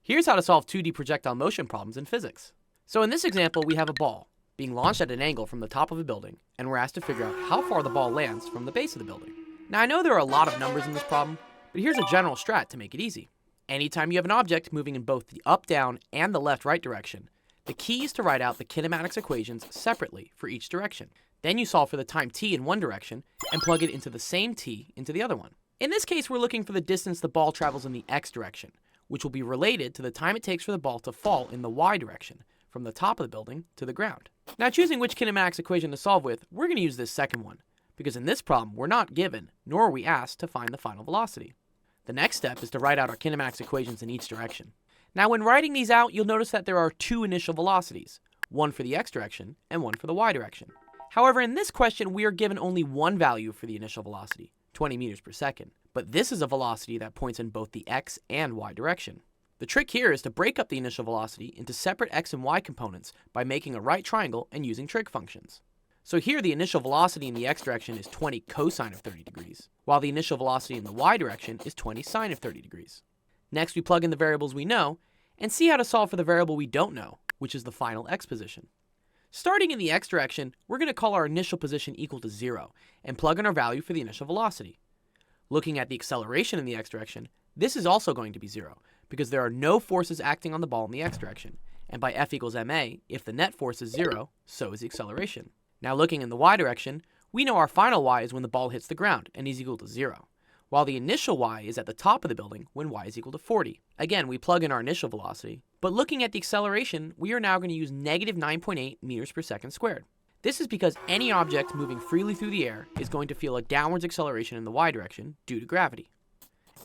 Here's how to solve 2D projectile motion problems in physics. So in this example, we have a ball being launched at an angle from the top of a building, and we're asked to figure out how far the ball lands from the base of the building. Now I know there are a lot of numbers in this problem, but here's a general strat to make it easy. Anytime you have an object moving in both the up, down, and the left, right direction, the key is to write out the kinematics equations separately for each direction. Then you solve for the time t in one direction and plug it into the same t into the other one. In this case, we're looking for the distance the ball travels in the x direction, which will be related to the time it takes for the ball to fall in the y direction, from the top of the building to the ground. Now choosing which kinematics equation to solve with, we're going to use this second one, because in this problem, we're not given, nor are we asked to find the final velocity. The next step is to write out our kinematics equations in each direction. Now when writing these out, you'll notice that there are two initial velocities, one for the x direction and one for the y direction. However, in this question, we are given only one value for the initial velocity, 20 meters per second, but this is a velocity that points in both the x and y direction. The trick here is to break up the initial velocity into separate x and y components by making a right triangle and using trig functions. So here the initial velocity in the x direction is 20 cosine of 30 degrees, while the initial velocity in the y direction is 20 sine of 30 degrees. Next we plug in the variables we know, and see how to solve for the variable we don't know, which is the final x position. Starting in the x direction, we're going to call our initial position equal to 0, and plug in our value for the initial velocity. Looking at the acceleration in the x direction, this is also going to be 0, because there are no forces acting on the ball in the x direction, and by F equals ma, if the net force is 0, so is the acceleration. Now looking in the y direction, we know our final y is when the ball hits the ground, and is equal to 0, while the initial y is at the top of the building when y is equal to 40. Again, we plug in our initial velocity, but looking at the acceleration, we are now going to use negative 9.8 meters per second squared. This is because any object moving freely through the air is going to feel a downwards acceleration in the y direction due to gravity.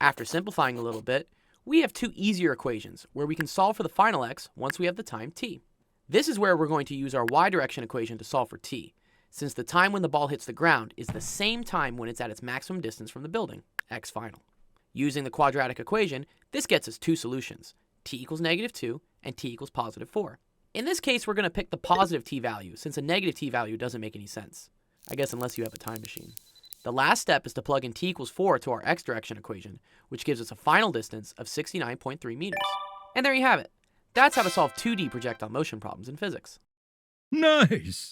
After simplifying a little bit, we have two easier equations where we can solve for the final x once we have the time t. This is where we're going to use our y direction equation to solve for t, since the time when the ball hits the ground is the same time when it's at its maximum distance from the building, x final. Using the quadratic equation, this gets us two solutions, t equals negative 2 and t equals positive 4. In this case, we're going to pick the positive t value, since a negative t value doesn't make any sense. I guess unless you have a time machine. The last step is to plug in t equals 4 to our x direction equation, which gives us a final distance of 69.3 meters. And there you have it. That's how to solve 2D projectile motion problems in physics. Nice!